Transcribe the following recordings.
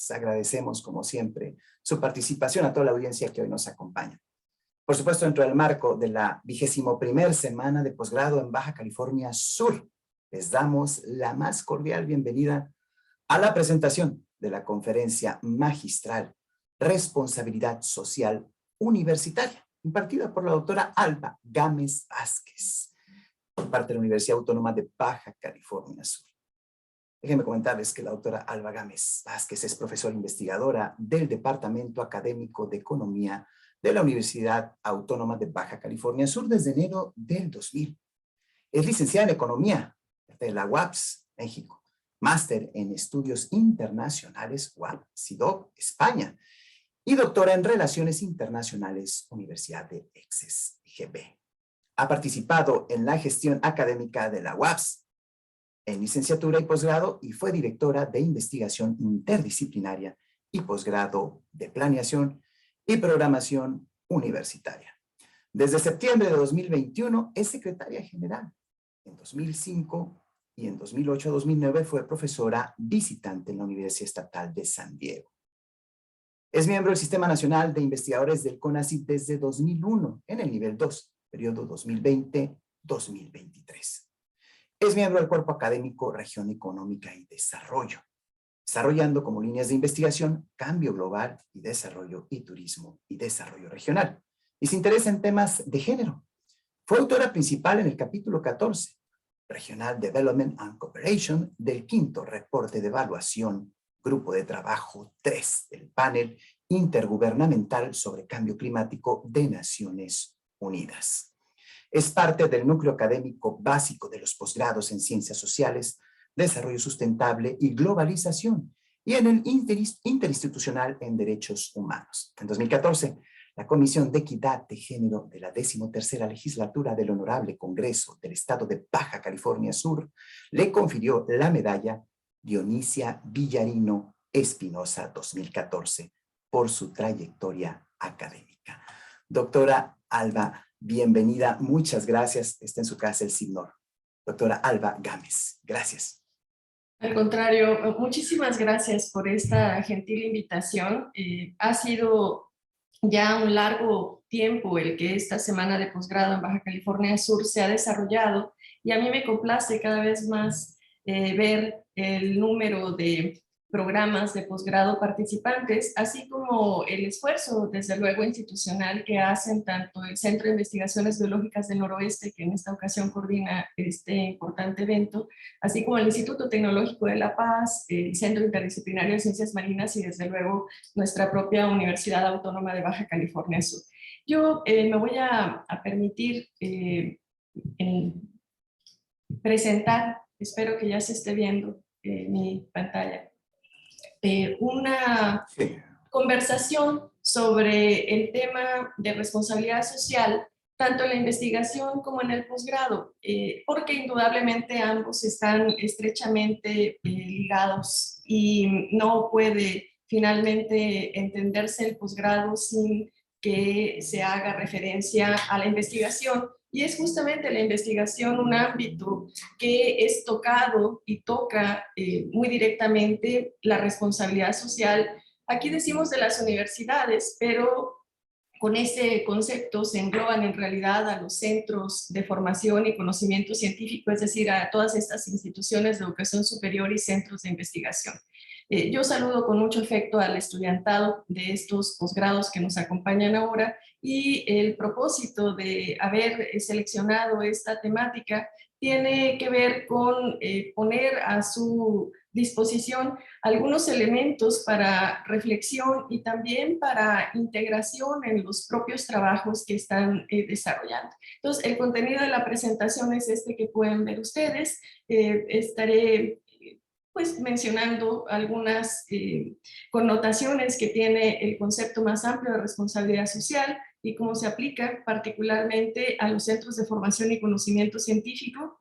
Agradecemos, como siempre, su participación a toda la audiencia que hoy nos acompaña. Por supuesto, dentro del marco de la 21ª semana de posgrado en Baja California Sur, les damos la más cordial bienvenida a la presentación de la conferencia magistral Responsabilidad Social Universitaria, impartida por la doctora Alba Gámez Vázquez, por parte de la Universidad Autónoma de Baja California Sur. Déjenme comentarles que la doctora Alba Gámez Vázquez es profesora investigadora del Departamento Académico de Economía de la Universidad Autónoma de Baja California Sur desde enero del 2000. Es licenciada en Economía de la UAPS, México, máster en Estudios Internacionales, UAP, CIDOB, España, y doctora en Relaciones Internacionales, Universidad de Exes, GB. Ha participado en la gestión académica de la UAPS, en licenciatura y posgrado, y fue directora de investigación interdisciplinaria y posgrado de planeación y programación universitaria. Desde septiembre de 2021 es secretaria general. En 2005 y en 2008-2009 fue profesora visitante en la Universidad Estatal de San Diego. Es miembro del Sistema Nacional de Investigadores del CONACYT desde 2001 en el nivel 2, periodo 2020-2023. Es miembro del Cuerpo Académico Región Económica y Desarrollo, desarrollando como líneas de investigación cambio global y desarrollo y turismo y desarrollo regional. Y se interesa en temas de género. Fue autora principal en el capítulo 14, Regional Development and Cooperation, del 5º reporte de evaluación, Grupo de Trabajo 3 del Panel Intergubernamental sobre Cambio Climático de Naciones Unidas. Es parte del núcleo académico básico de los posgrados en Ciencias Sociales, Desarrollo Sustentable y Globalización, y en el Interinstitucional en Derechos Humanos. En 2014, la Comisión de Equidad de Género de la 13ª Legislatura del Honorable Congreso del Estado de Baja California Sur le confirió la medalla Dionisia Villarino Espinosa 2014 por su trayectoria académica. Doctora Alba, bienvenida, muchas gracias. Está en su casa el SIGNOR. Doctora Alba Gámez, gracias. Al contrario, muchísimas gracias por esta gentil invitación. Ha sido ya un largo tiempo el que esta semana de posgrado en Baja California Sur se ha desarrollado y a mí me complace cada vez más ver el número de programas de posgrado participantes, así como el esfuerzo, desde luego, institucional que hacen tanto el Centro de Investigaciones Biológicas del Noroeste, que en esta ocasión coordina este importante evento, así como el Instituto Tecnológico de La Paz, el Centro Interdisciplinario de Ciencias Marinas y, desde luego, nuestra propia Universidad Autónoma de Baja California Sur. Yo me voy a permitir presentar, espero que ya se esté viendo mi pantalla, una conversación sobre el tema de responsabilidad social, tanto en la investigación como en el posgrado, porque indudablemente ambos están estrechamente ligados y no puede finalmente entenderse el posgrado sin que se haga referencia a la investigación. Y es justamente la investigación un ámbito que es tocado y toca muy directamente la responsabilidad social. Aquí decimos de las universidades, pero con ese concepto se engloban en realidad a los centros de formación y conocimiento científico, es decir, a todas estas instituciones de educación superior y centros de investigación. Yo saludo con mucho afecto al estudiantado de estos posgrados que nos acompañan ahora y el propósito de haber seleccionado esta temática tiene que ver con poner a su disposición algunos elementos para reflexión y también para integración en los propios trabajos que están desarrollando. Entonces, el contenido de la presentación es este que pueden ver ustedes. Estaré pues mencionando algunas connotaciones que tiene el concepto más amplio de responsabilidad social y cómo se aplica particularmente a los centros de formación y conocimiento científico,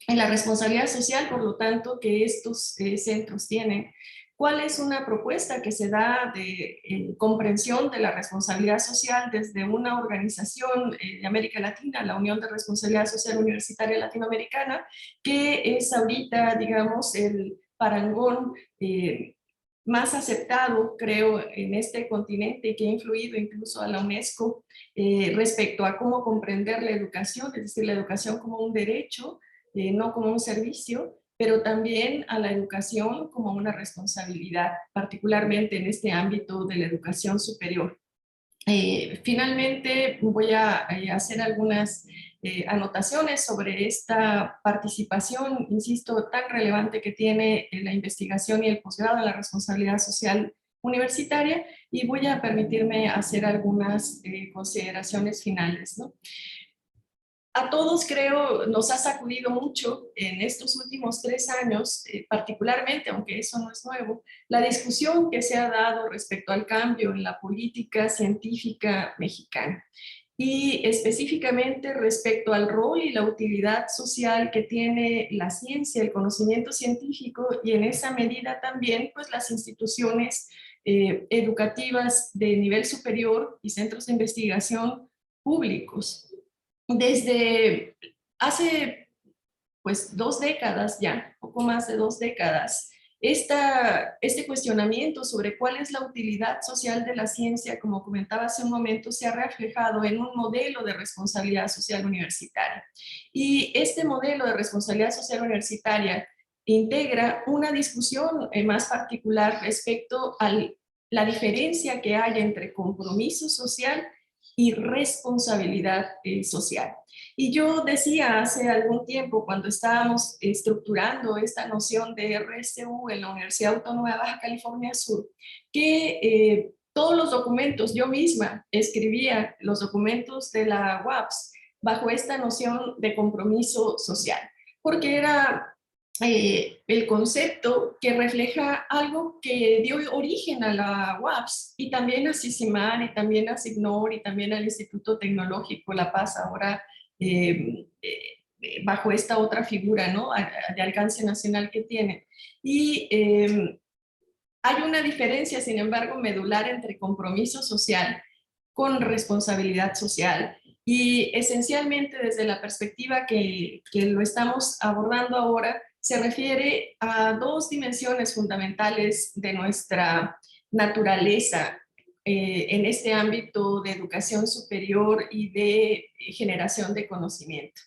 en la responsabilidad social, por lo tanto, que estos centros tienen. ¿Cuál es una propuesta que se da de comprensión de la responsabilidad social desde una organización de América Latina, la Unión de Responsabilidad Social Universitaria Latinoamericana, que es ahorita, digamos, el parangón más aceptado, creo, en este continente, que ha influido incluso a la UNESCO respecto a cómo comprender la educación, es decir, la educación como un derecho, no como un servicio, pero también a la educación como una responsabilidad, particularmente en este ámbito de la educación superior. Finalmente voy a hacer algunas anotaciones sobre esta participación, insisto, tan relevante que tiene la investigación y el posgrado en la responsabilidad social universitaria, y voy a permitirme hacer algunas consideraciones finales, ¿no? A todos, creo, nos ha sacudido mucho en estos últimos 3 años, particularmente, aunque eso no es nuevo, la discusión que se ha dado respecto al cambio en la política científica mexicana y específicamente respecto al rol y la utilidad social que tiene la ciencia, el conocimiento científico, y en esa medida también pues las instituciones educativas de nivel superior y centros de investigación públicos. Desde hace pues 2 décadas ya, poco más de 2 décadas, este cuestionamiento sobre cuál es la utilidad social de la ciencia, como comentaba hace un momento, se ha reflejado en un modelo de responsabilidad social universitaria. Y este modelo de responsabilidad social universitaria integra una discusión más particular respecto a la diferencia que hay entre compromiso social y responsabilidad social. Y yo decía hace algún tiempo, cuando estábamos estructurando esta noción de RSU en la Universidad Autónoma de Baja California Sur, que todos los documentos, yo misma escribía los documentos de la UAPS bajo esta noción de compromiso social, porque era el concepto que refleja algo que dio origen a la UAPS y también a CICIMAR y también a SIGNOR y también al Instituto Tecnológico La Paz, ahora bajo esta otra figura, ¿no?, de alcance nacional que tiene. Y hay una diferencia, sin embargo, medular entre compromiso social con responsabilidad social. Y esencialmente desde la perspectiva que lo estamos abordando ahora, se refiere a 2 dimensiones fundamentales de nuestra naturaleza en este ámbito de educación superior y de generación de conocimiento.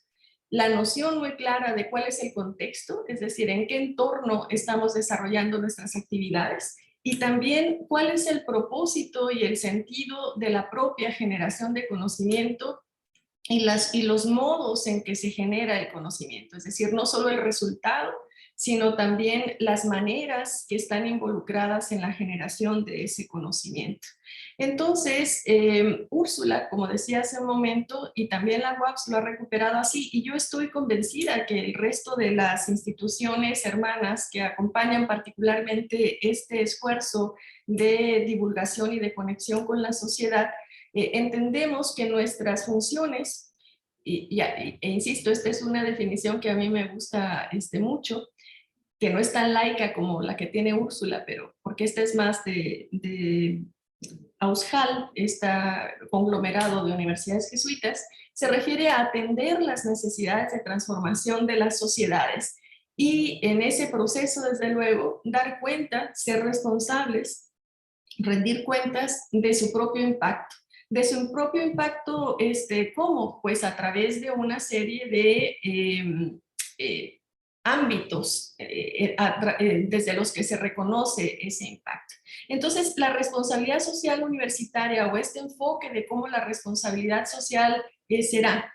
La noción muy clara de cuál es el contexto, es decir, en qué entorno estamos desarrollando nuestras actividades, y también cuál es el propósito y el sentido de la propia generación de conocimiento y los modos en que se genera el conocimiento, es decir, no solo el resultado, sino también las maneras que están involucradas en la generación de ese conocimiento. Entonces, Úrsula, como decía hace un momento, y también la UAPS lo ha recuperado así, y yo estoy convencida que el resto de las instituciones hermanas que acompañan particularmente este esfuerzo de divulgación y de conexión con la sociedad, entendemos que nuestras funciones, insisto, esta es una definición que a mí me gusta mucho, que no es tan laica como la que tiene Úrsula, pero porque esta es más de AUSJAL, este conglomerado de universidades jesuitas, se refiere a atender las necesidades de transformación de las sociedades y en ese proceso, desde luego, dar cuenta, ser responsables, rendir cuentas de su propio impacto. De su propio impacto, ¿cómo? Pues a través de una serie de ámbitos desde los que se reconoce ese impacto. Entonces, la responsabilidad social universitaria o este enfoque de cómo la responsabilidad social será,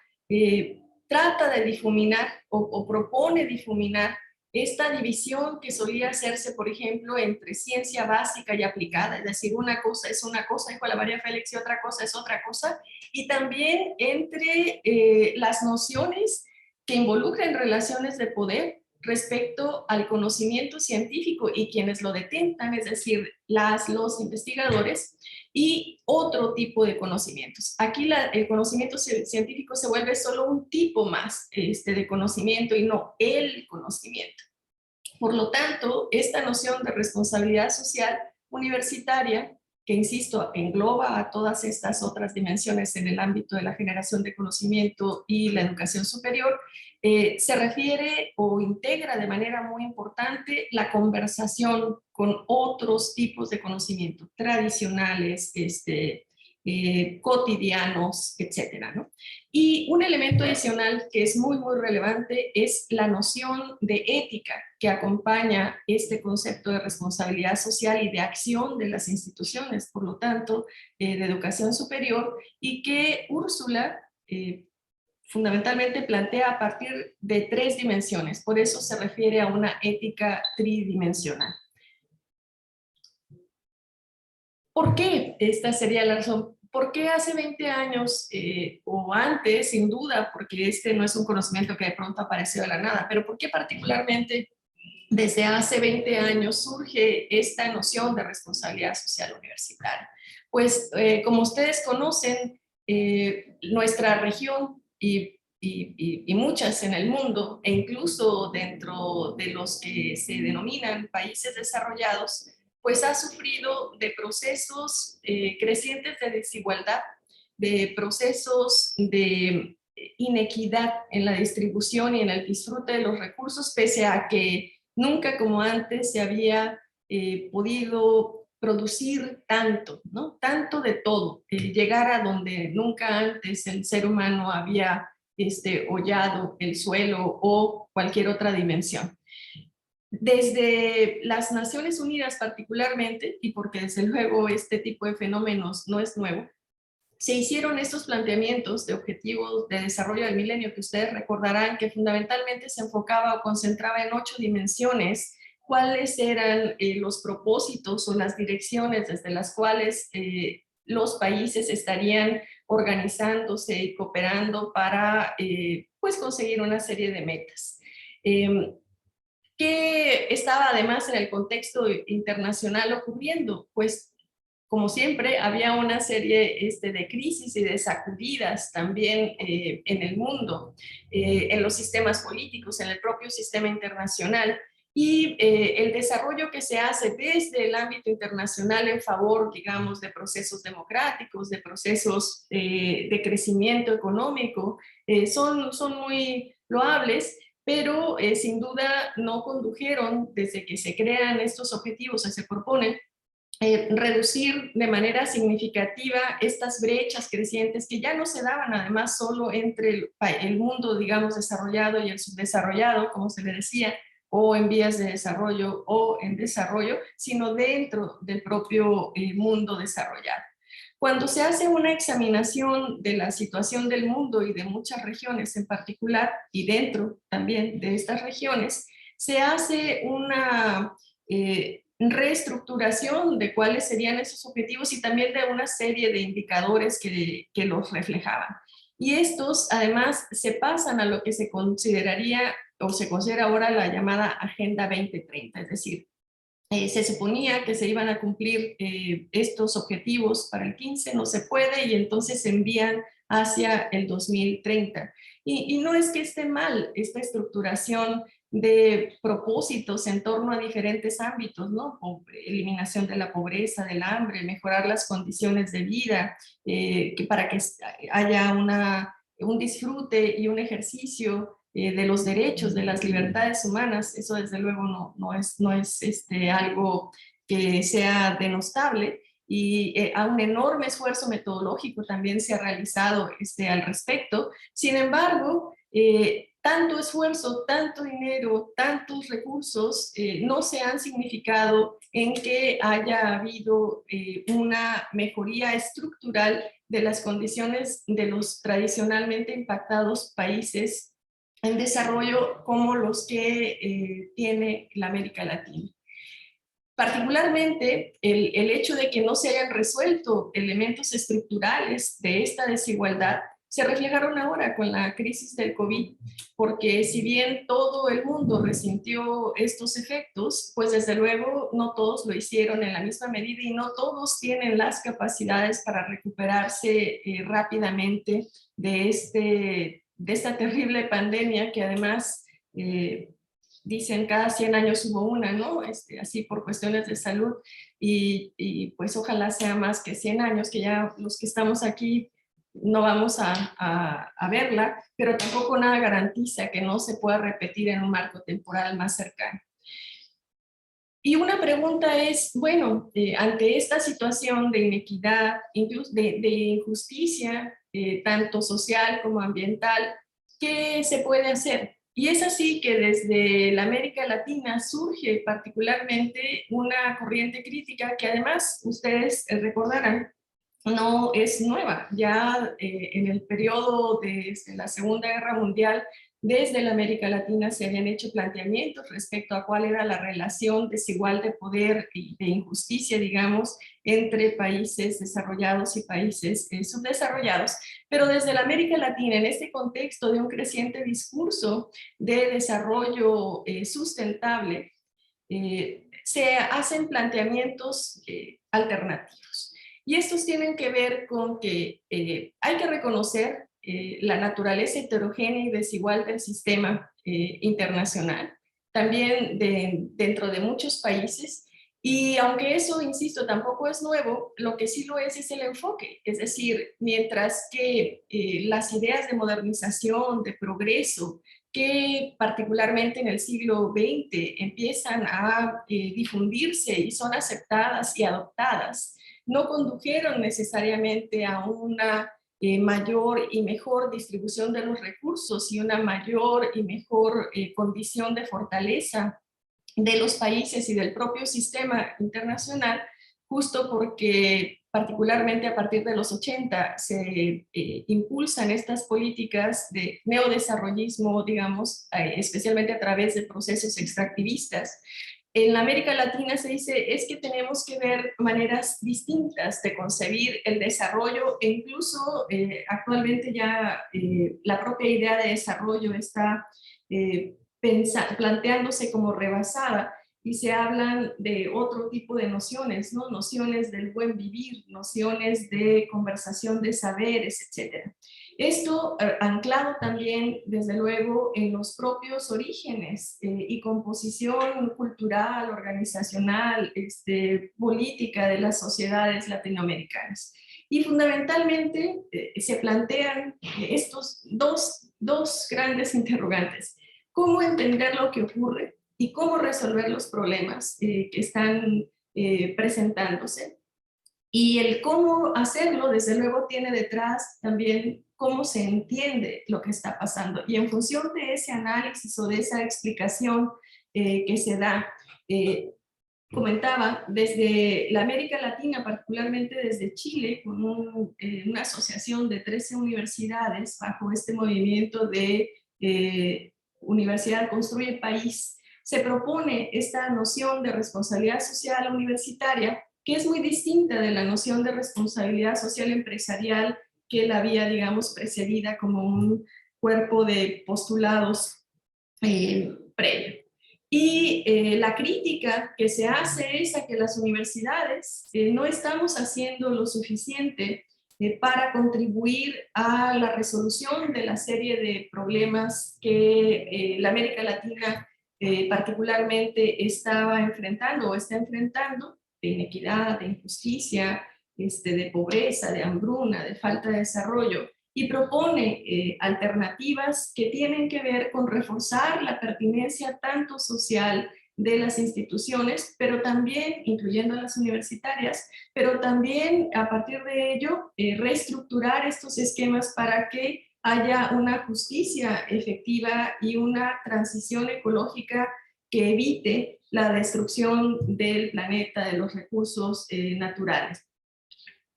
trata de difuminar o propone difuminar esta división que solía hacerse, por ejemplo, entre ciencia básica y aplicada, es decir, una cosa es una cosa, dijo la María Félix, y otra cosa es otra cosa, y también entre las nociones que involucran relaciones de poder respecto al conocimiento científico y quienes lo detentan, es decir, los investigadores, y otro tipo de conocimientos. Aquí el conocimiento científico se vuelve solo un tipo más de conocimiento y no el conocimiento. Por lo tanto, esta noción de responsabilidad social universitaria que, insisto, engloba a todas estas otras dimensiones en el ámbito de la generación de conocimiento y la educación superior, se refiere o integra de manera muy importante la conversación con otros tipos de conocimiento tradicionales, cotidianos, etcétera, ¿no? Y un elemento adicional que es muy, muy relevante es la noción de ética que acompaña este concepto de responsabilidad social y de acción de las instituciones, por lo tanto, de educación superior, y que Úrsula fundamentalmente plantea a partir de 3 dimensiones. Por eso se refiere a una ética tridimensional. ¿Por qué? Esta sería la razón. ¿Por qué hace 20 años o antes, sin duda, porque este no es un conocimiento que de pronto apareció de la nada, pero por qué particularmente desde hace 20 años surge esta noción de responsabilidad social universitaria? Pues como ustedes conocen, nuestra región y muchas en el mundo, e incluso dentro de los que se denominan países desarrollados, pues ha sufrido de procesos crecientes de desigualdad, de procesos de inequidad en la distribución y en el disfrute de los recursos, pese a que nunca como antes se había podido producir tanto, ¿no? Tanto de todo, llegar a donde nunca antes el ser humano había hollado el suelo o cualquier otra dimensión. Desde las Naciones Unidas particularmente, y porque desde luego este tipo de fenómenos no es nuevo, se hicieron estos planteamientos de objetivos de desarrollo del milenio que ustedes recordarán que fundamentalmente se enfocaba o concentraba en 8 dimensiones, cuáles eran los propósitos o las direcciones desde las cuales los países estarían organizándose y cooperando para pues conseguir una serie de metas. ¿Qué estaba además en el contexto internacional ocurriendo? Pues como siempre, había una serie de crisis y de sacudidas también en el mundo, en los sistemas políticos, en el propio sistema internacional, y el desarrollo que se hace desde el ámbito internacional en favor, digamos, de procesos democráticos, de procesos de crecimiento económico, son muy loables, pero sin duda no condujeron, desde que se crean estos objetivos o se proponen, reducir de manera significativa estas brechas crecientes que ya no se daban además solo entre el mundo, digamos, desarrollado y el subdesarrollado, como se le decía, o en vías de desarrollo o en desarrollo, sino dentro del propio mundo desarrollado. Cuando se hace una examinación de la situación del mundo y de muchas regiones en particular, y dentro también de estas regiones, se hace una reestructuración de cuáles serían esos objetivos y también de una serie de indicadores que los reflejaban. Y estos además se pasan a lo que se consideraría o se considera ahora la llamada Agenda 2030, es decir, se suponía que se iban a cumplir estos objetivos para el 15, no se puede y entonces se envían hacia el 2030. Y no es que esté mal esta estructuración de propósitos en torno a diferentes ámbitos, ¿no? Eliminación de la pobreza, del hambre, mejorar las condiciones de vida, para que haya un disfrute y un ejercicio de los derechos, de las libertades humanas. Eso desde luego no es algo que sea denostable, y a un enorme esfuerzo metodológico también se ha realizado al respecto. Sin embargo, tanto esfuerzo, tanto dinero, tantos recursos no se han significado en que haya habido una mejoría estructural de las condiciones de los tradicionalmente impactados países en desarrollo como los que tiene la América Latina. Particularmente, el hecho de que no se hayan resuelto elementos estructurales de esta desigualdad se reflejaron ahora con la crisis del COVID, porque si bien todo el mundo resintió estos efectos, pues desde luego no todos lo hicieron en la misma medida y no todos tienen las capacidades para recuperarse rápidamente de esta terrible pandemia que además dicen cada 100 años hubo una, ¿no? Así por cuestiones de salud, y pues ojalá sea más que 100 años, que ya los que estamos aquí no vamos a verla, pero tampoco nada garantiza que no se pueda repetir en un marco temporal más cercano. Y una pregunta es, bueno, ante esta situación de inequidad, incluso de injusticia, tanto social como ambiental, ¿qué se puede hacer? Y es así que desde la América Latina surge particularmente una corriente crítica que además ustedes recordarán, no es nueva. Ya en el periodo de la Segunda Guerra Mundial, desde la América Latina se habían hecho planteamientos respecto a cuál era la relación desigual de poder y de injusticia, digamos, entre países desarrollados y países subdesarrollados. Pero desde la América Latina, en este contexto de un creciente discurso de desarrollo sustentable, se hacen planteamientos alternativos. Y estos tienen que ver con que hay que reconocer la naturaleza heterogénea y desigual del sistema internacional, también dentro de muchos países. Y aunque eso, insisto, tampoco es nuevo, lo que sí lo es el enfoque. Es decir, mientras que las ideas de modernización, de progreso, que particularmente en el siglo XX empiezan a difundirse y son aceptadas y adoptadas, no condujeron necesariamente a una mayor y mejor distribución de los recursos y una mayor y mejor condición de fortaleza de los países y del propio sistema internacional, justo porque particularmente a partir de los 80 se impulsan estas políticas de neodesarrollismo, digamos, especialmente a través de procesos extractivistas. En la América Latina se dice es que tenemos que ver maneras distintas de concebir el desarrollo, e incluso actualmente ya la propia idea de desarrollo está planteándose como rebasada, y se hablan de otro tipo de nociones, ¿no? Nociones del buen vivir, nociones de conversación de saberes, etc. Esto anclado también, desde luego, en los propios orígenes y composición cultural, organizacional, política de las sociedades latinoamericanas. Y fundamentalmente se plantean estos dos grandes interrogantes. ¿Cómo entender lo que ocurre y cómo resolver los problemas que están presentándose? Y el cómo hacerlo, desde luego, tiene detrás también cómo se entiende lo que está pasando. Y en función de ese análisis o de esa explicación que se da, comentaba, desde la América Latina, particularmente desde Chile, con una asociación de 13 universidades bajo este movimiento de Universidad Construye el País, se propone esta noción de responsabilidad social universitaria, que es muy distinta de la noción de responsabilidad social empresarial que la había, digamos, precedida como un cuerpo de postulados previo. Y la crítica que se hace es a que las universidades no estamos haciendo lo suficiente para contribuir a la resolución de la serie de problemas que la América Latina particularmente estaba enfrentando o está enfrentando, de inequidad, de injusticia, de pobreza, de hambruna, de falta de desarrollo, y propone alternativas que tienen que ver con reforzar la pertinencia tanto social de las instituciones, pero también, incluyendo a las universitarias, pero también a partir de ello reestructurar estos esquemas para que haya una justicia efectiva y una transición ecológica que evite la destrucción del planeta, de los recursos naturales,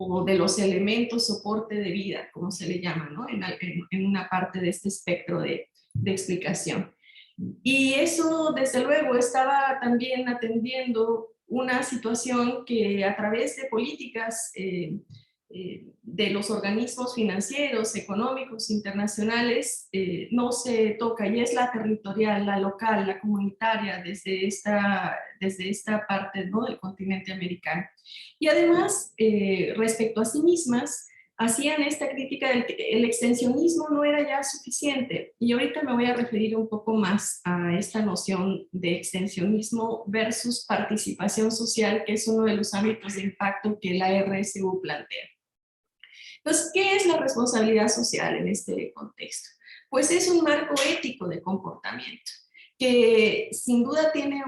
o de los elementos soporte de vida, como se le llama, ¿no? en una parte de este espectro de explicación. Y eso, desde luego, estaba también atendiendo una situación que a través de políticas de los organismos financieros, económicos, internacionales, no se toca, y es la territorial, la local, la comunitaria, desde esta parte, ¿no?, del continente americano. Y además, respecto a sí mismas, hacían esta crítica del que el extensionismo no era ya suficiente. Y ahorita me voy a referir un poco más a esta noción de extensionismo versus participación social, que es uno de los ámbitos de impacto que la RSU plantea. Entonces, ¿qué es la responsabilidad social en este contexto? Pues es un marco ético de comportamiento que sin duda tiene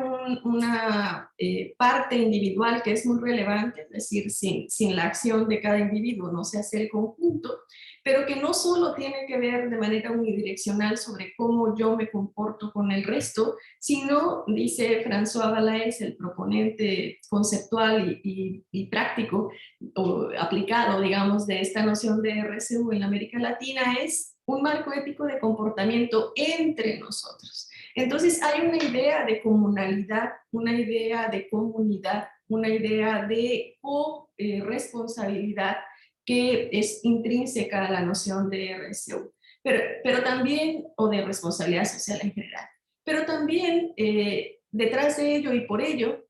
una parte individual que es muy relevante, es decir, sin la acción de cada individuo no se hace el conjunto, pero que no solo tiene que ver de manera unidireccional sobre cómo yo me comporto con el resto, sino, dice François Balaes, el proponente conceptual y práctico o aplicado, digamos, de esta noción de RSU en América Latina, es un marco ético de comportamiento entre nosotros. Entonces hay una idea de comunalidad, una idea de comunidad, una idea de co-responsabilidad que es intrínseca a la noción de RSU, pero también, o de responsabilidad social en general. Pero también detrás de ello y por ello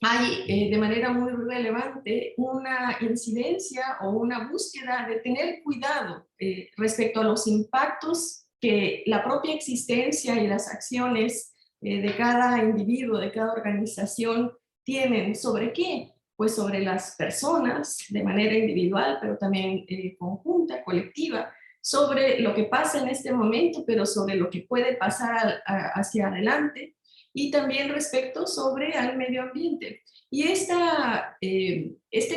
hay de manera muy relevante una incidencia o una búsqueda de tener cuidado respecto a los impactos que la propia existencia y las acciones de cada individuo, de cada organización tienen. ¿Sobre qué? Pues sobre las personas de manera individual, pero también conjunta, colectiva, sobre lo que pasa en este momento, pero sobre lo que puede pasar hacia adelante, y también respecto sobre al medio ambiente. Y este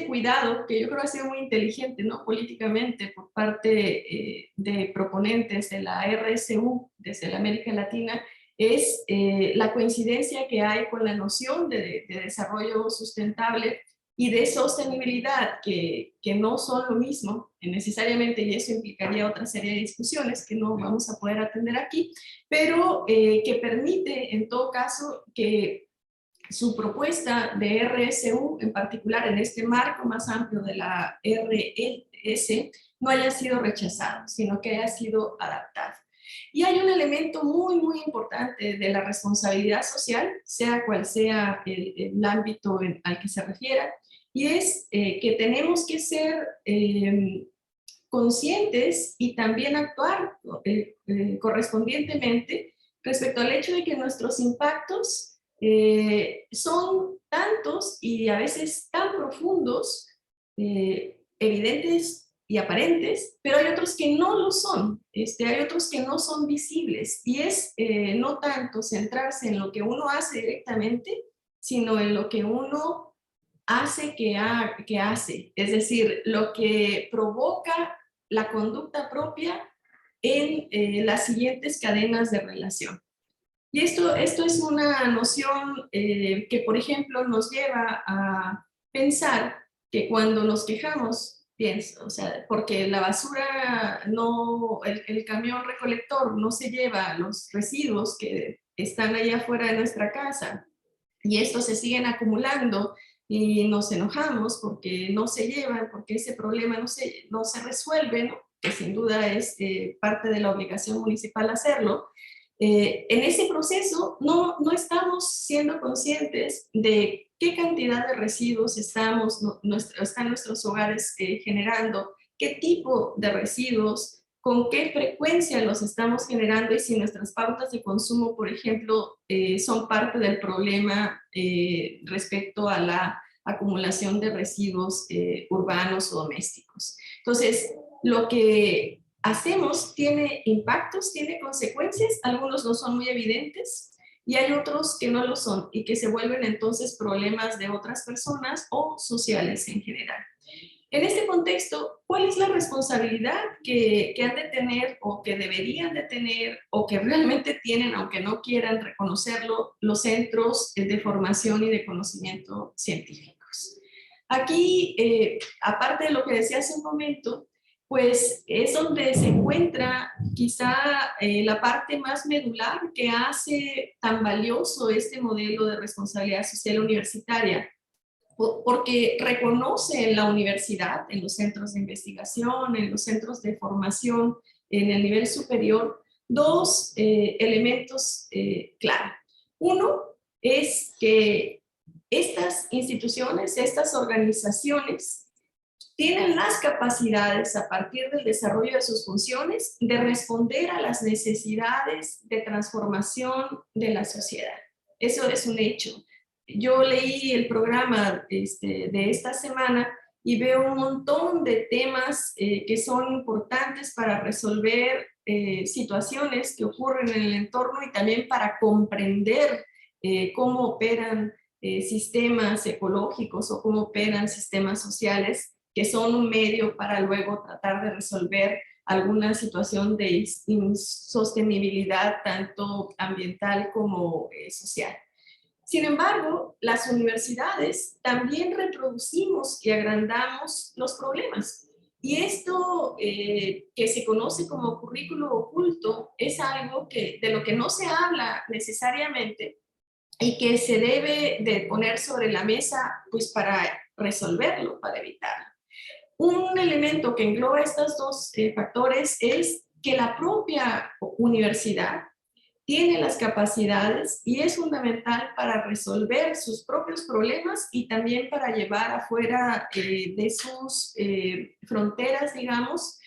cuidado, que yo creo ha sido muy inteligente, ¿no?, políticamente por parte de proponentes de la RSU desde la América Latina, es la coincidencia que hay con la noción de desarrollo sustentable y de sostenibilidad, que no son lo mismo necesariamente, y eso implicaría otra serie de discusiones que no vamos a poder atender aquí, pero que permite en todo caso que su propuesta de RSU, en particular en este marco más amplio de la RES, no haya sido rechazado, sino que haya sido adaptado. Y hay un elemento muy, muy importante de la responsabilidad social, sea cual sea el ámbito al que se refiera, y es que tenemos que ser conscientes y también actuar correspondientemente respecto al hecho de que nuestros impactos son tantos y a veces tan profundos, evidentes y aparentes, pero hay otros que no lo son, hay otros que no son visibles, y es no tanto centrarse en lo que uno hace directamente, sino en lo que uno hace que hace, es decir, lo que provoca la conducta propia en las siguientes cadenas de relación. Y esto es una noción que, por ejemplo, nos lleva a pensar que cuando nos quejamos, o sea, porque la basura no, el camión recolector no se lleva los residuos que están allá afuera de nuestra casa, y estos se siguen acumulando y nos enojamos porque no se llevan, porque ese problema no se resuelve, ¿no?, que sin duda es parte de la obligación municipal hacerlo. En ese proceso no estamos siendo conscientes de qué cantidad de residuos están nuestros hogares generando, qué tipo de residuos, con qué frecuencia los estamos generando, y si nuestras pautas de consumo, por ejemplo, son parte del problema respecto a la acumulación de residuos urbanos o domésticos. Entonces, lo que hacemos tiene impactos, tiene consecuencias, algunos no son muy evidentes y hay otros que no lo son y que se vuelven entonces problemas de otras personas o sociales en general. En este contexto, ¿cuál es la responsabilidad que han de tener o que deberían de tener o que realmente tienen, aunque no quieran reconocerlo, los centros de formación y de conocimiento científicos? Aquí, aparte de lo que decía hace un momento, pues es donde se encuentra quizá la parte más medular que hace tan valioso este modelo de responsabilidad social universitaria, porque reconoce en la universidad, en los centros de investigación, en los centros de formación, en el nivel superior, dos elementos clave. Uno es que estas instituciones, estas organizaciones, tienen las capacidades a partir del desarrollo de sus funciones de responder a las necesidades de transformación de la sociedad. Eso es un hecho. Yo leí el programa de esta semana y veo un montón de temas que son importantes para resolver situaciones que ocurren en el entorno y también para comprender cómo operan sistemas ecológicos o cómo operan sistemas sociales que son un medio para luego tratar de resolver alguna situación de insostenibilidad tanto ambiental como social. Sin embargo, las universidades también reproducimos y agrandamos los problemas. Y esto que se conoce como currículo oculto es algo de lo que no se habla necesariamente y que se debe de poner sobre la mesa pues para resolverlo, para evitarlo. Un elemento que engloba estos dos factores es que la propia universidad tiene las capacidades y es fundamental para resolver sus propios problemas y también para llevar afuera de sus fronteras, digamos,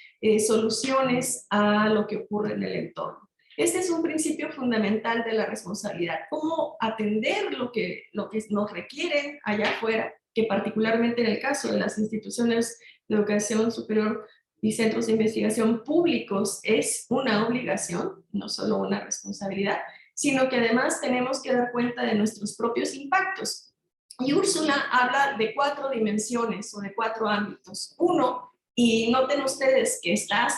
soluciones a lo que ocurre en el entorno. Este es un principio fundamental de la responsabilidad, cómo atender lo que nos requieren allá afuera, que particularmente en el caso de las instituciones de educación superior y centros de investigación públicos es una obligación, no solo una responsabilidad, sino que además tenemos que dar cuenta de nuestros propios impactos. Y Úrsula habla de 4 dimensiones o de 4 ámbitos. Uno, y noten ustedes que está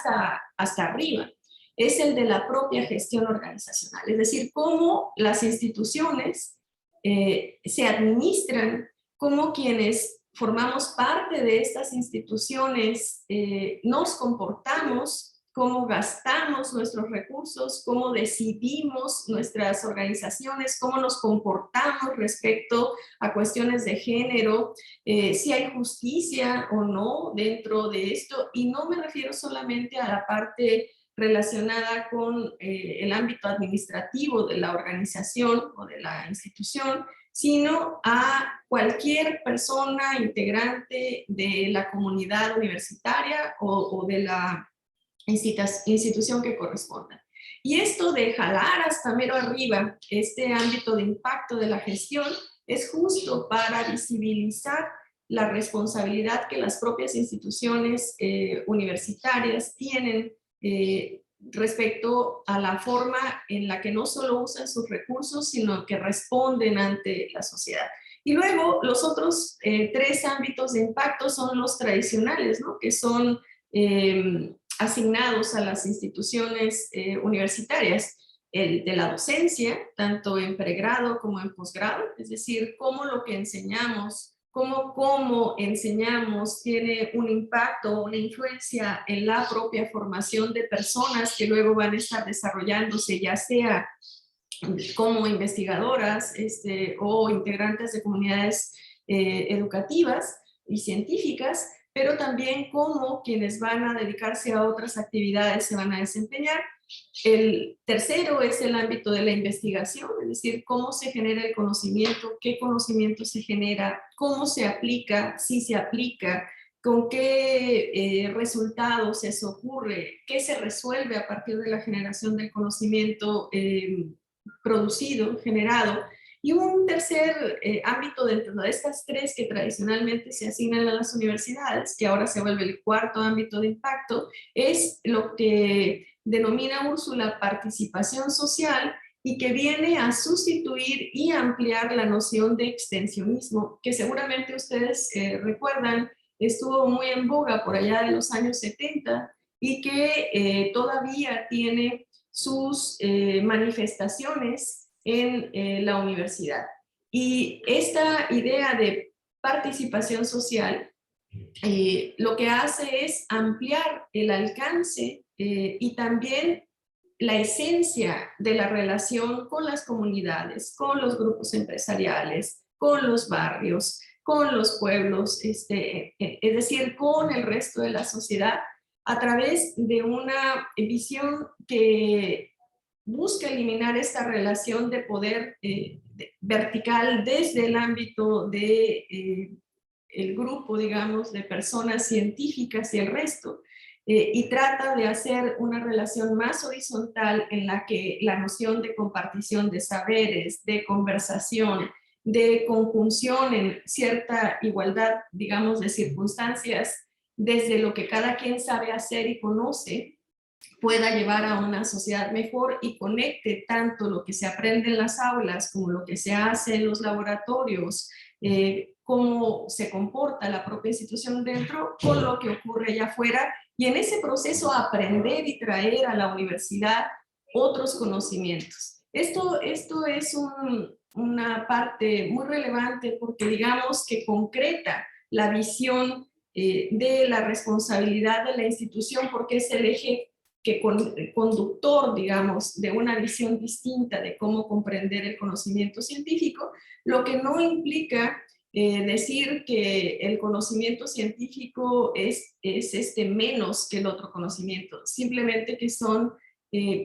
hasta arriba, es el de la propia gestión organizacional, es decir, cómo las instituciones se administran, cómo quienes formamos parte de estas instituciones, nos comportamos, cómo gastamos nuestros recursos, cómo decidimos nuestras organizaciones, cómo nos comportamos respecto a cuestiones de género, si hay justicia o no dentro de esto. Y no me refiero solamente a la parte relacionada con el ámbito administrativo de la organización o de la institución, sino a cualquier persona integrante de la comunidad universitaria o de la institución que corresponda. Y esto de jalar hasta mero arriba este ámbito de impacto de la gestión es justo para visibilizar la responsabilidad que las propias instituciones universitarias tienen respecto a la forma en la que no solo usan sus recursos, sino que responden ante la sociedad. Y luego los otros 3 ámbitos de impacto son los tradicionales, ¿no? Que son asignados a las instituciones universitarias. El de la docencia, tanto en pregrado como en posgrado, es decir, cómo lo que enseñamos, cómo enseñamos tiene un impacto, una influencia en la propia formación de personas que luego van a estar desarrollándose, ya sea como investigadoras o integrantes de comunidades educativas y científicas, pero también cómo quienes van a dedicarse a otras actividades se van a desempeñar. El tercero es el ámbito de la investigación, es decir, cómo se genera el conocimiento, qué conocimiento se genera, cómo se aplica, si se aplica, con qué resultados eso ocurre, qué se resuelve a partir de la generación del conocimiento producido, generado. Y un tercer ámbito dentro de estas 3 que tradicionalmente se asignan a las universidades, que ahora se vuelve el 4º ámbito de impacto, es lo que denomina Úrsula participación social y que viene a sustituir y ampliar la noción de extensionismo, que seguramente ustedes recuerdan, estuvo muy en boga por allá de los años 70 y que todavía tiene sus manifestaciones en la universidad. Y esta idea de participación social lo que hace es ampliar el alcance y también la esencia de la relación con las comunidades, con los grupos empresariales, con los barrios, con los pueblos, es decir, con el resto de la sociedad, a través de una visión que busca eliminar esta relación de poder vertical desde el ámbito de el grupo, digamos, de personas científicas y el resto, y trata de hacer una relación más horizontal en la que la noción de compartición de saberes, de conversación, de conjunción en cierta igualdad, digamos, de circunstancias, desde lo que cada quien sabe hacer y conoce, pueda llevar a una sociedad mejor y conecte tanto lo que se aprende en las aulas como lo que se hace en los laboratorios, cómo se comporta la propia institución dentro con lo que ocurre allá afuera, y en ese proceso aprender y traer a la universidad otros conocimientos. Esto es una parte muy relevante porque digamos que concreta la visión de la responsabilidad de la institución, porque es el eje que conductor, digamos, de una visión distinta de cómo comprender el conocimiento científico, lo que no implica decir que el conocimiento científico es menos que el otro conocimiento, simplemente que son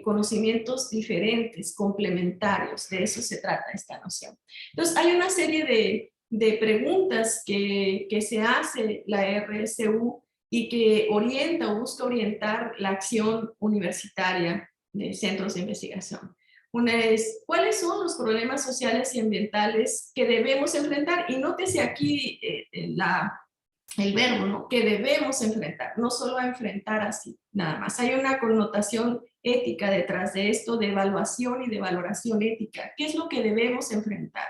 conocimientos diferentes, complementarios, de eso se trata esta noción. Entonces, hay una serie de preguntas que se hace la RSU y que orienta o busca orientar la acción universitaria de centros de investigación. Una es, ¿cuáles son los problemas sociales y ambientales que debemos enfrentar? Y nótese aquí el verbo, ¿no? Que debemos enfrentar, no solo a enfrentar así, nada más. Hay una connotación ética detrás de esto, de evaluación y de valoración ética. ¿Qué es lo que debemos enfrentar?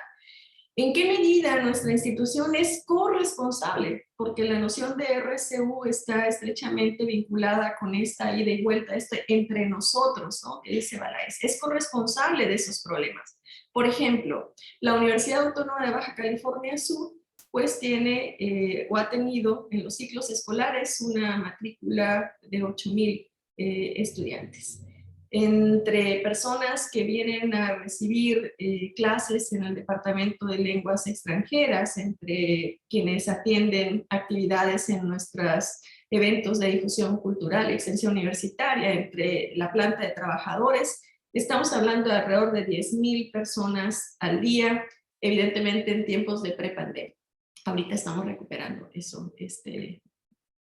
¿En qué medida nuestra institución es corresponsable? Porque la noción de RSU está estrechamente vinculada con esta ida y vuelta, entre nosotros, ¿no? Que dice Balaes, es corresponsable de esos problemas. Por ejemplo, la Universidad Autónoma de Baja California Sur, pues tiene o ha tenido en los ciclos escolares una matrícula de 8,000 estudiantes. Entre personas que vienen a recibir clases en el Departamento de Lenguas Extranjeras, entre quienes atienden actividades en nuestros eventos de difusión cultural y extensión universitaria, entre la planta de trabajadores, estamos hablando de alrededor de 10,000 personas al día, evidentemente en tiempos de prepandemia. Ahorita estamos recuperando eso,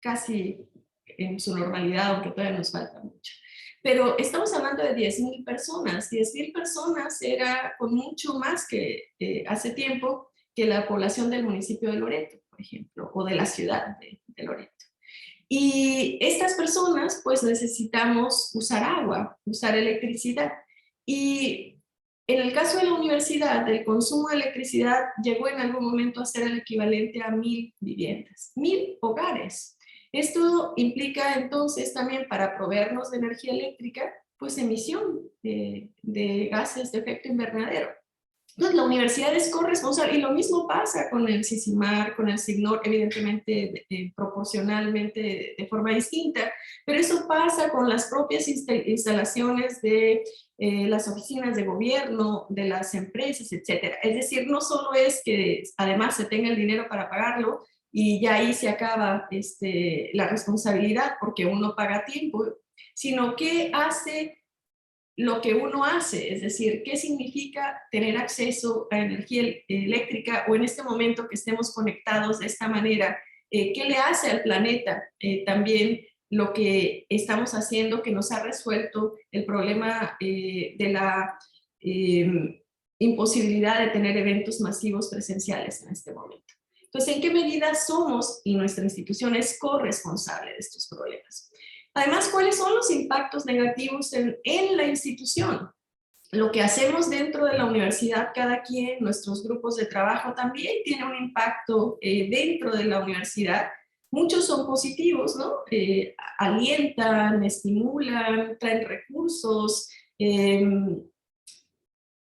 casi en su normalidad, aunque todavía nos falta mucho. Pero estamos hablando de 10,000 personas. 10,000 personas era con mucho más que hace tiempo que la población del municipio de Loreto, por ejemplo, o de la ciudad de Loreto. Y estas personas, pues necesitamos usar agua, usar electricidad. Y en el caso de la universidad, el consumo de electricidad llegó en algún momento a ser el equivalente a 1,000 viviendas, 1,000 hogares. Esto implica entonces también, para proveernos de energía eléctrica, pues emisión de gases de efecto invernadero. Entonces la universidad es corresponsable, y lo mismo pasa con el CICIMAR, con el SIGNOR, evidentemente proporcionalmente de forma distinta, pero eso pasa con las propias instalaciones de las oficinas de gobierno, de las empresas, etcétera. Es decir, no solo es que además se tenga el dinero para pagarlo, y ya ahí se acaba la responsabilidad porque uno paga a tiempo, sino qué hace lo que uno hace, es decir, qué significa tener acceso a energía eléctrica, o en este momento que estemos conectados de esta manera, qué le hace al planeta. También lo que estamos haciendo que nos ha resuelto el problema de la imposibilidad de tener eventos masivos presenciales en este momento. Entonces, ¿en qué medida somos y nuestra institución es corresponsable de estos problemas? Además, ¿cuáles son los impactos negativos en la institución? Lo que hacemos dentro de la universidad, cada quien, nuestros grupos de trabajo también tiene un impacto dentro de la universidad. Muchos son positivos, ¿no? Alientan, estimulan, traen recursos,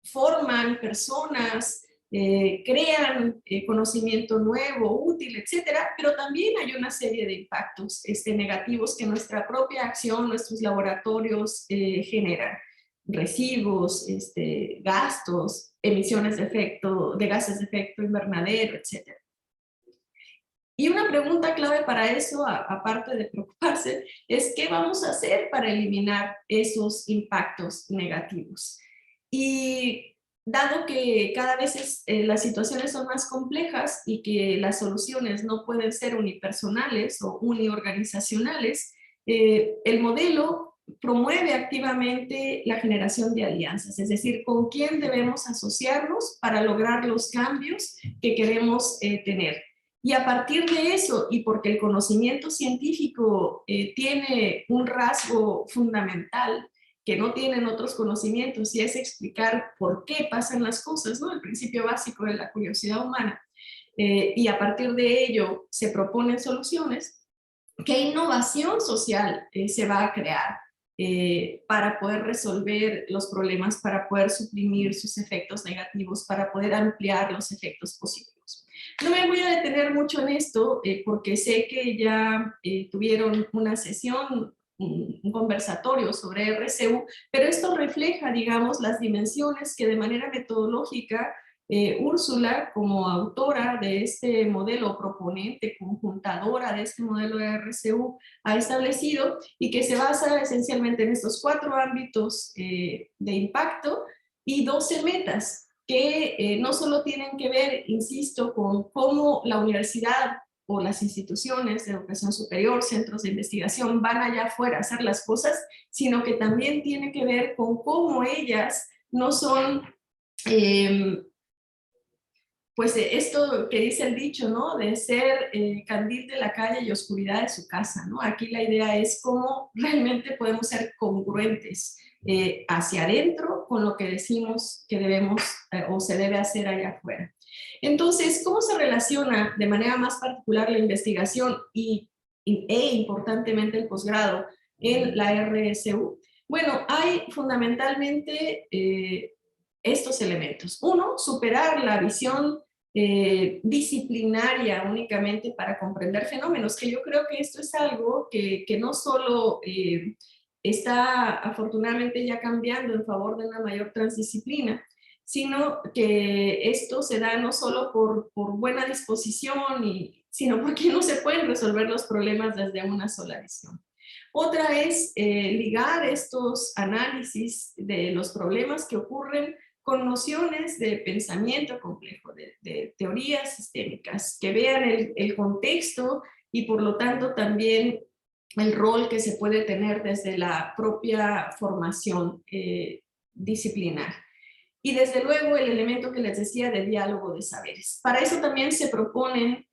forman personas, crean conocimiento nuevo, útil, etcétera, pero también hay una serie de impactos negativos que nuestra propia acción, nuestros laboratorios generan. Residuos, gastos, emisiones de gases de efecto invernadero, etcétera. Y una pregunta clave para eso, aparte de preocuparse, es ¿qué vamos a hacer para eliminar esos impactos negativos? Y dado que cada vez las situaciones son más complejas y que las soluciones no pueden ser unipersonales o uniorganizacionales, el modelo promueve activamente la generación de alianzas, es decir, con quién debemos asociarnos para lograr los cambios que queremos tener. Y a partir de eso, y porque el conocimiento científico tiene un rasgo fundamental que no tienen otros conocimientos, y es explicar por qué pasan las cosas, ¿no? El principio básico de la curiosidad humana. Y a partir de ello se proponen soluciones. ¿Qué innovación social se va a crear para poder resolver los problemas, para poder suprimir sus efectos negativos, para poder ampliar los efectos positivos? No me voy a detener mucho en esto porque sé que ya tuvieron una sesión, un conversatorio sobre RCU, pero esto refleja, digamos, las dimensiones que de manera metodológica Úrsula, como autora de este modelo, proponente, conjuntadora de este modelo de RCU, ha establecido y que se basa esencialmente en estos 4 ámbitos de impacto y 12 metas que no solo tienen que ver, insisto, con cómo la universidad o las instituciones de educación superior, centros de investigación van allá afuera a hacer las cosas, sino que también tiene que ver con cómo ellas no son pues esto que dice el dicho, ¿no? De ser candil de la calle y oscuridad de su casa, ¿no? Aquí la idea es cómo realmente podemos ser congruentes hacia adentro con lo que decimos que debemos o se debe hacer allá afuera. Entonces, ¿cómo se relaciona de manera más particular la investigación e importantemente el posgrado en la RSU? Bueno, hay fundamentalmente estos elementos. Uno, superar la visión disciplinaria únicamente para comprender fenómenos, que yo creo que esto es algo que no solo está afortunadamente ya cambiando en favor de una mayor transdisciplina, sino que esto se da no solo por buena disposición, sino porque no se pueden resolver los problemas desde una sola visión. Otra es ligar estos análisis de los problemas que ocurren con nociones de pensamiento complejo, de teorías sistémicas, que vean el contexto y por lo tanto también el rol que se puede tener desde la propia formación disciplinar. Y desde luego el elemento que les decía de diálogo de saberes. Para eso también se proponen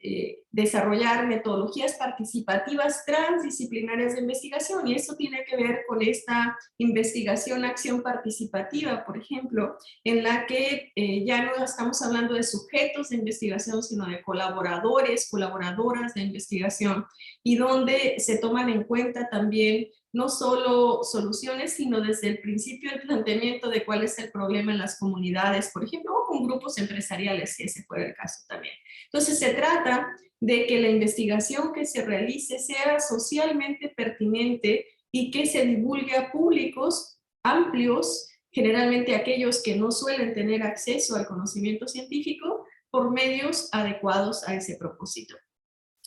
desarrollar metodologías participativas transdisciplinarias de investigación, y eso tiene que ver con esta investigación-acción participativa, por ejemplo, en la que ya no estamos hablando de sujetos de investigación, sino de colaboradores, colaboradoras de investigación, y donde se toman en cuenta también no solo soluciones, sino desde el principio el planteamiento de cuál es el problema en las comunidades, por ejemplo, o con grupos empresariales, si ese fuera el caso también. Entonces se trata de que la investigación que se realice sea socialmente pertinente y que se divulgue a públicos amplios, generalmente aquellos que no suelen tener acceso al conocimiento científico, por medios adecuados a ese propósito.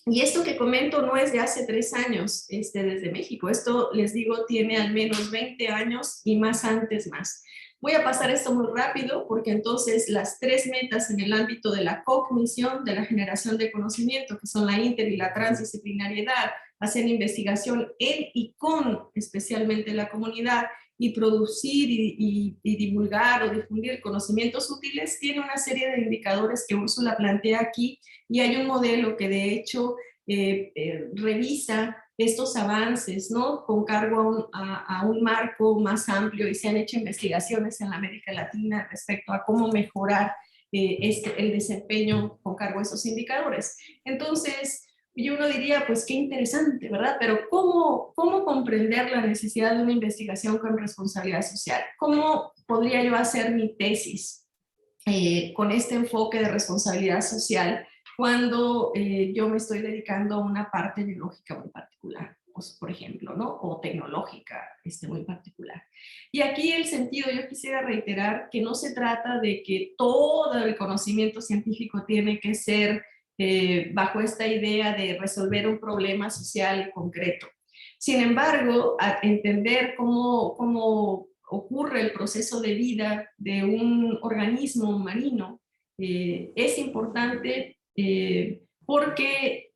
Y esto que comento no es de hace 3 años desde México. Esto, les digo, tiene al menos 20 años y más antes más. Voy a pasar esto muy rápido porque entonces las 3 metas en el ámbito de la cognición, de la generación de conocimiento, que son la inter y la transdisciplinariedad, hacer investigación en y con especialmente la comunidad, y producir y divulgar o difundir conocimientos útiles, tiene una serie de indicadores que Úrsula plantea aquí, y hay un modelo que de hecho revisa estos avances, ¿no? Con cargo a un marco más amplio, y se han hecho investigaciones en la América Latina respecto a cómo mejorar el desempeño con cargo a esos indicadores. Entonces, y uno diría, pues qué interesante, ¿verdad? Pero ¿cómo comprender la necesidad de una investigación con responsabilidad social? ¿Cómo podría yo hacer mi tesis con este enfoque de responsabilidad social cuando yo me estoy dedicando a una parte biológica muy particular, pues, por ejemplo, ¿no? O tecnológica muy particular? Y aquí el sentido, yo quisiera reiterar que no se trata de que todo el conocimiento científico tiene que ser bajo esta idea de resolver un problema social concreto. Sin embargo, a entender cómo ocurre el proceso de vida de un organismo marino es importante porque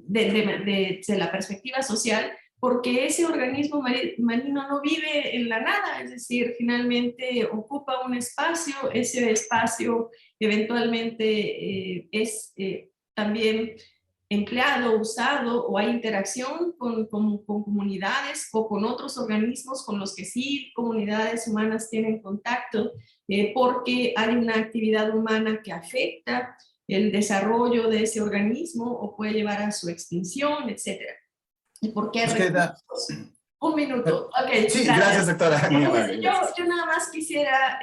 desde la perspectiva social, porque ese organismo marino no vive en la nada, es decir, finalmente ocupa un espacio, ese espacio eventualmente es también empleado, usado, o hay interacción con comunidades o con otros organismos con los que sí comunidades humanas tienen contacto, porque hay una actividad humana que afecta el desarrollo de ese organismo o puede llevar a su extinción, etcétera. ¿Y por qué recursos? Un minuto. Ok, sí, gracias, doctora. Muy amable, yo nada más quisiera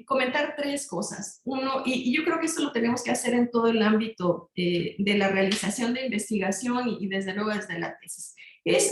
comentar tres cosas. Uno, y yo creo que esto lo tenemos que hacer en todo el ámbito de la realización de investigación y desde luego desde la tesis. Es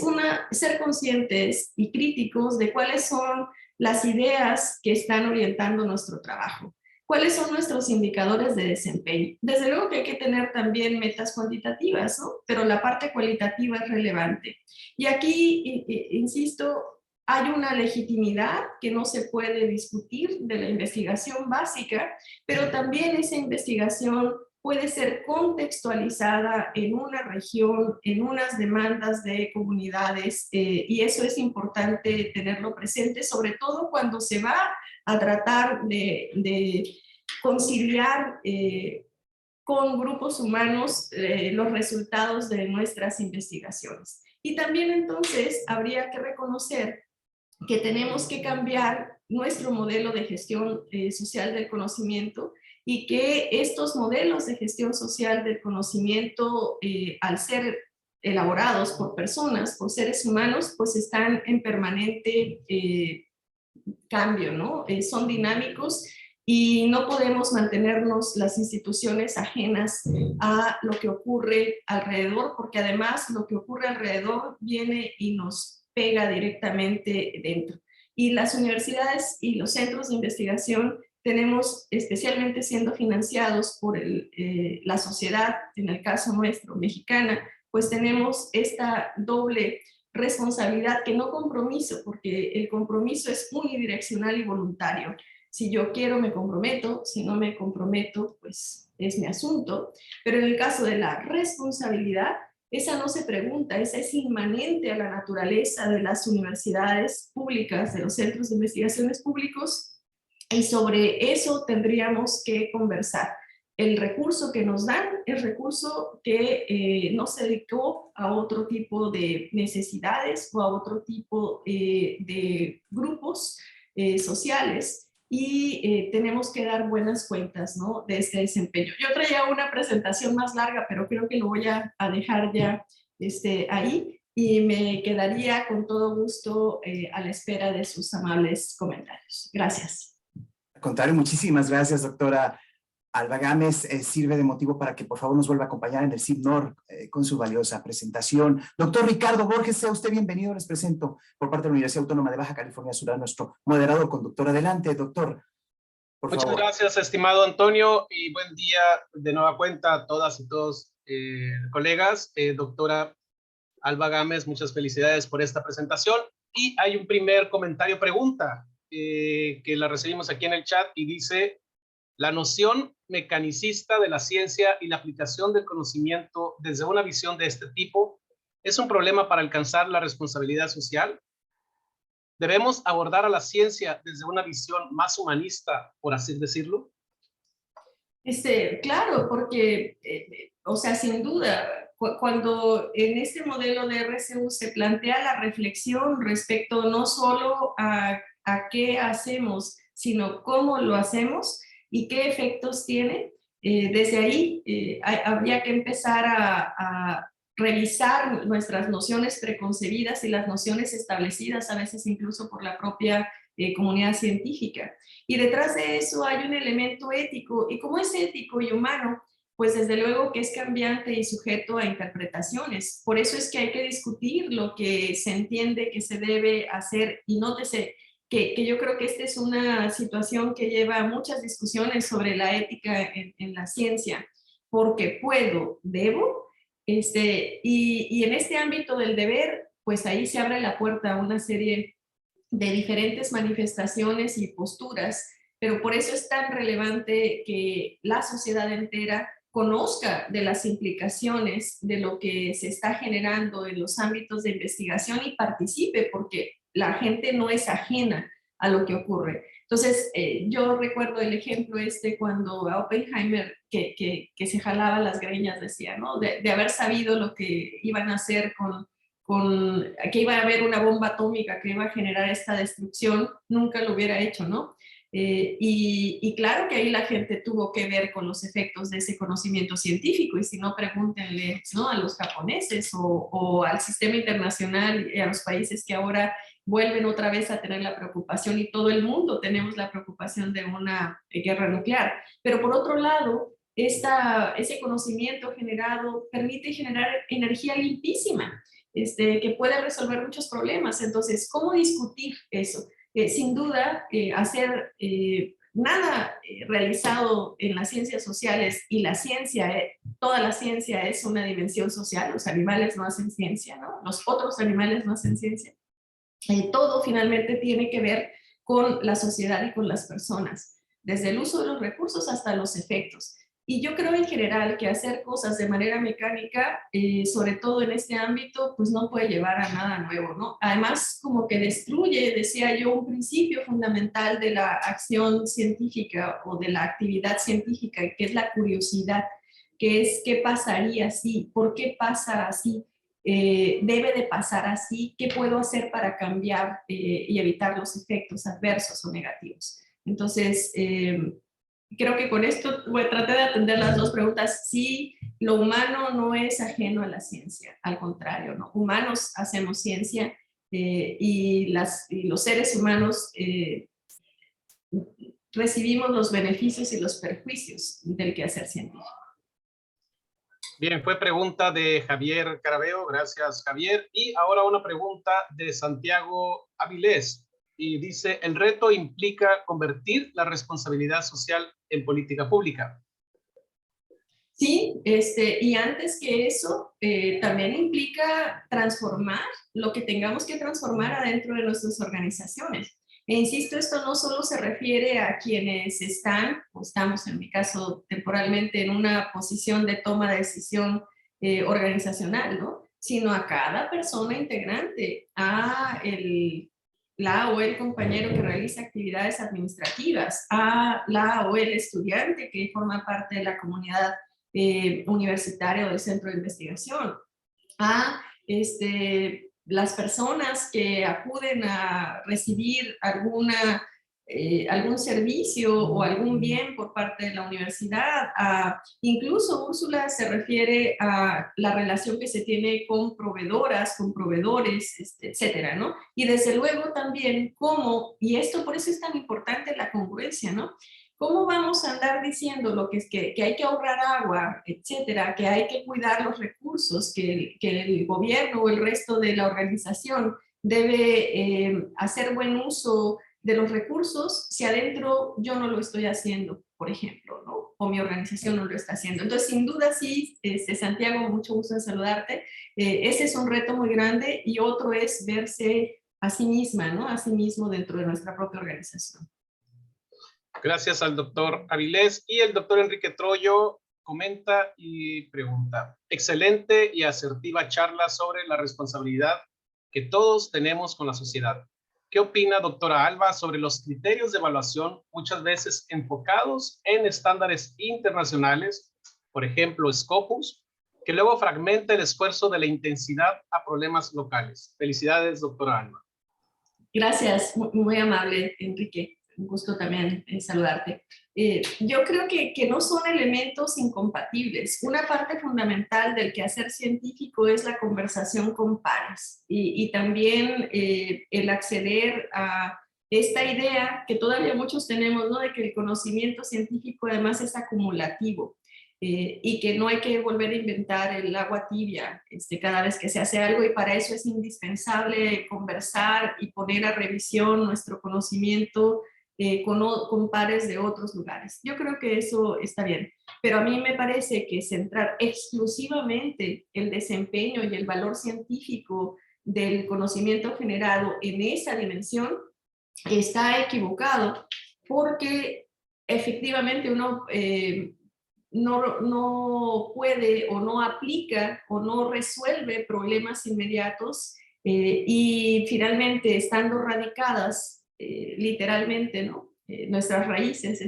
ser conscientes y críticos de cuáles son las ideas que están orientando nuestro trabajo. ¿Cuáles son nuestros indicadores de desempeño? Desde luego que hay que tener también metas cuantitativas, ¿no? Pero la parte cualitativa es relevante. Y aquí, insisto, hay una legitimidad que no se puede discutir de la investigación básica, pero también esa investigación puede ser contextualizada en una región, en unas demandas de comunidades, y eso es importante tenerlo presente, sobre todo cuando se va a tratar de conciliar con grupos humanos los resultados de nuestras investigaciones. Y también entonces habría que reconocer que tenemos que cambiar nuestro modelo de gestión social del conocimiento y que estos modelos de gestión social del conocimiento, al ser elaborados por personas, por seres humanos, pues están en permanente cambio, ¿no? Son dinámicos y no podemos mantenernos las instituciones ajenas a lo que ocurre alrededor, porque además lo que ocurre alrededor viene y nos pega directamente dentro. Y las universidades y los centros de investigación tenemos, especialmente siendo financiados por la sociedad, en el caso nuestro, mexicana, pues tenemos esta doble responsabilidad, que no compromiso, porque el compromiso es unidireccional y voluntario. Si yo quiero, me comprometo; si no me comprometo, pues es mi asunto. Pero en el caso de la responsabilidad, esa no se pregunta, esa es inmanente a la naturaleza de las universidades públicas, de los centros de investigaciones públicos, y sobre eso tendríamos que conversar. El recurso que nos dan es recurso que no se dedicó a otro tipo de necesidades o a otro tipo de grupos sociales, y tenemos que dar buenas cuentas, ¿no?, de este desempeño. Yo traía una presentación más larga, pero creo que lo voy a dejar ya ahí, y me quedaría con todo gusto a la espera de sus amables comentarios. Gracias. Al contrario, muchísimas gracias, doctora Alba Gámez. Sirve de motivo para que por favor nos vuelva a acompañar en el CIBNOR con su valiosa presentación. Doctor Ricardo Borges, sea usted bienvenido. Les presento por parte de la Universidad Autónoma de Baja California Sur a nuestro moderador conductor. Adelante, doctor, por favor. Muchas gracias, estimado Antonio, y buen día de nueva cuenta a todas y todos colegas. Doctora Alba Gámez, muchas felicidades por esta presentación. Y hay un primer comentario, pregunta, que la recibimos aquí en el chat y dice: la noción mecanicista de la ciencia y la aplicación del conocimiento desde una visión de este tipo es un problema para alcanzar la responsabilidad social. ¿Debemos abordar a la ciencia desde una visión más humanista, por así decirlo? Claro, porque, o sea, sin duda, cuando en este modelo de RCU se plantea la reflexión respecto no solo a qué hacemos, sino cómo lo hacemos y qué efectos tiene, desde ahí habría que empezar a revisar nuestras nociones preconcebidas y las nociones establecidas, a veces incluso por la propia comunidad científica. Y detrás de eso hay un elemento ético, y como es ético y humano, pues desde luego que es cambiante y sujeto a interpretaciones. Por eso es que hay que discutir lo que se entiende que se debe hacer. Y nótese que yo creo que esta es una situación que lleva muchas discusiones sobre la ética en la ciencia, porque puedo, debo, y en este ámbito del deber, pues ahí se abre la puerta a una serie de diferentes manifestaciones y posturas, pero por eso es tan relevante que la sociedad entera conozca de las implicaciones de lo que se está generando en los ámbitos de investigación y participe, porque la gente no es ajena a lo que ocurre. Entonces, yo recuerdo el ejemplo cuando a Oppenheimer, que se jalaba las greñas, decía, ¿no? De haber sabido lo que iban a hacer que iba a haber una bomba atómica que iba a generar esta destrucción, nunca lo hubiera hecho, ¿no? Y claro que ahí la gente tuvo que ver con los efectos de ese conocimiento científico, y si no, pregúntenle, ¿no?, a los japoneses o al sistema internacional y a los países que ahora vuelven otra vez a tener la preocupación, y todo el mundo tenemos la preocupación de una guerra nuclear. Pero por otro lado, ese conocimiento generado permite generar energía limpísima, que puede resolver muchos problemas. Entonces, ¿cómo discutir eso? Sin duda, hacer nada realizado en las ciencias sociales, y la ciencia, toda la ciencia es una dimensión social. Los animales no hacen ciencia, ¿no? Los otros animales no hacen ciencia. Todo finalmente tiene que ver con la sociedad y con las personas, desde el uso de los recursos hasta los efectos. Y yo creo en general que hacer cosas de manera mecánica, sobre todo en este ámbito, pues no puede llevar a nada nuevo, ¿no? Además, como que destruye, decía yo, un principio fundamental de la acción científica o de la actividad científica, que es la curiosidad, que es qué pasaría si, por qué pasa así, debe de pasar así, qué puedo hacer para cambiar y evitar los efectos adversos o negativos. Entonces, creo que con esto traté de atender las dos preguntas. Sí, lo humano no es ajeno a la ciencia, al contrario, ¿no? Humanos hacemos ciencia, y los seres humanos recibimos los beneficios y los perjuicios del quehacer científico. Bien, fue pregunta de Javier Carabeo, gracias Javier. Y ahora una pregunta de Santiago Avilés. Y dice, el reto implica convertir la responsabilidad social en política pública. Sí, y antes que eso, también implica transformar lo que tengamos que transformar adentro de nuestras organizaciones. E insisto, esto no solo se refiere a quienes están, o estamos en mi caso temporalmente, en una posición de toma de decisión organizacional, ¿no?, sino a cada persona integrante, la o el compañero que realiza actividades administrativas, a la o el estudiante que forma parte de la comunidad universitaria o del centro de investigación, a las personas que acuden a recibir algún servicio o algún bien por parte de la universidad. Incluso Úrsula se refiere a la relación que se tiene con proveedoras, con proveedores, etcétera, ¿no? Y desde luego también cómo, y esto por eso es tan importante la congruencia, ¿no? ¿Cómo vamos a andar diciendo lo que es que hay que ahorrar agua, etcétera, que hay que cuidar los recursos, que el gobierno o el resto de la organización debe hacer buen uso de los recursos, si adentro yo no lo estoy haciendo, por ejemplo, ¿no? O mi organización no lo está haciendo? Entonces, sin duda, sí, Santiago, mucho gusto en saludarte. Ese es un reto muy grande, y otro es verse a sí misma, ¿no?, a sí mismo dentro de nuestra propia organización. Gracias al doctor Avilés. Y el doctor Enrique Troyo comenta y pregunta, excelente y asertiva charla sobre la responsabilidad que todos tenemos con la sociedad. ¿Qué opina, doctora Alba, sobre los criterios de evaluación muchas veces enfocados en estándares internacionales, por ejemplo, Scopus, que luego fragmenta el esfuerzo de la intensidad a problemas locales? Felicidades, doctora Alba. Gracias, muy amable, Enrique. Un gusto también saludarte. Yo creo que no son elementos incompatibles. Una parte fundamental del quehacer científico es la conversación con pares, y también el acceder a esta idea que todavía muchos tenemos, ¿no?, de que el conocimiento científico además es acumulativo, y que no hay que volver a inventar el agua tibia cada vez que se hace algo, y para eso es indispensable conversar y poner a revisión nuestro conocimiento con pares de otros lugares. Yo creo que eso está bien, pero a mí me parece que centrar exclusivamente el desempeño y el valor científico del conocimiento generado en esa dimensión está equivocado, porque efectivamente uno no puede o no aplica o no resuelve problemas inmediatos y finalmente estando radicadas literalmente, ¿no? Nuestras raíces,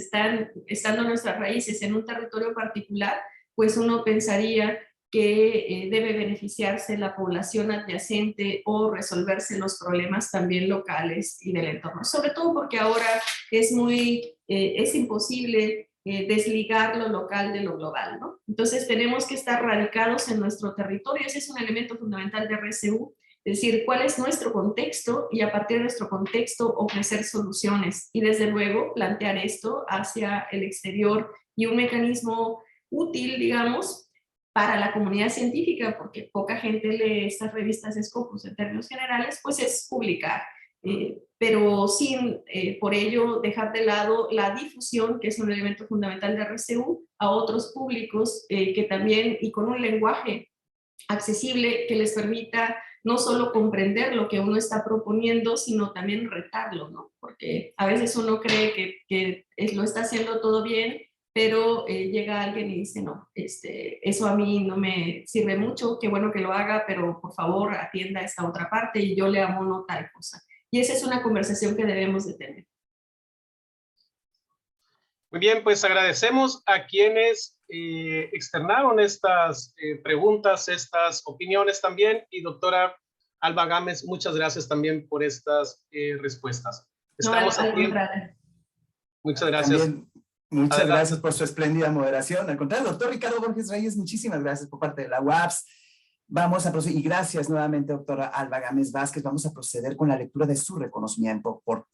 estando nuestras raíces en un territorio particular, pues uno pensaría que debe beneficiarse la población adyacente o resolverse los problemas también locales y del entorno. Sobre todo porque ahora es imposible desligar lo local de lo global, ¿no? Entonces tenemos que estar radicados en nuestro territorio. Ese es un elemento fundamental de RSU, es decir, cuál es nuestro contexto y a partir de nuestro contexto ofrecer soluciones y desde luego plantear esto hacia el exterior y un mecanismo útil, digamos, para la comunidad científica, porque poca gente lee estas revistas Scopus en términos generales, pues es publicar. Pero sin por ello dejar de lado la difusión, que es un elemento fundamental de RSU, a otros públicos que también, y con un lenguaje accesible que les permita no solo comprender lo que uno está proponiendo, sino también retarlo, ¿no? Porque a veces uno cree que lo está haciendo todo bien, pero llega alguien y dice, no, eso a mí no me sirve mucho, qué bueno que lo haga, pero por favor atienda esta otra parte y yo le abono tal cosa. Y esa es una conversación que debemos de tener. Muy bien, pues agradecemos a quienes externaron estas preguntas, estas opiniones también. Y doctora Alba Gámez, muchas gracias también por estas respuestas. Estamos aquí. Muchas gracias. También, muchas Adelante. gracias por su espléndida moderación. Al contrario, doctor Ricardo Borges Reyes, muchísimas gracias por parte de la UAPS. Vamos a proceder, y gracias nuevamente, doctora Alba Gámez Vázquez. Vamos a proceder con la lectura de su reconocimiento por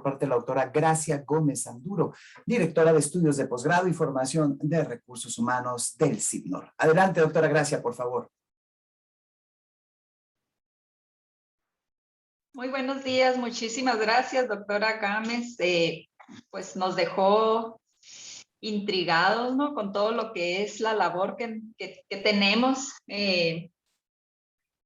parte de la doctora Gracia Gómez Anduro, directora de Estudios de Posgrado y Formación de Recursos Humanos del CIBNOR. Adelante, doctora Gracia, por favor. Muy buenos días, muchísimas gracias, doctora Gámez. Pues nos dejó intrigados, ¿no? Con todo lo que es la labor que tenemos.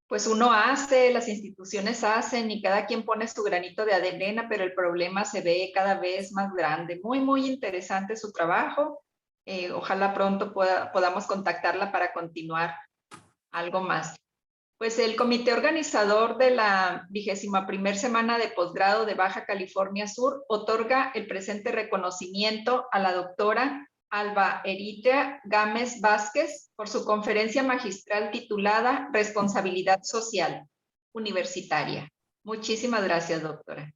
Pues uno hace, las instituciones hacen y cada quien pone su granito de arena, pero el problema se ve cada vez más grande. Muy, muy interesante su trabajo. Ojalá pronto podamos contactarla para continuar algo más. Pues el comité organizador de la 21ª semana de posgrado de Baja California Sur otorga el presente reconocimiento a la doctora Alba Eritrea Gámez Vázquez por su conferencia magistral titulada Responsabilidad Social Universitaria. Muchísimas gracias, doctora.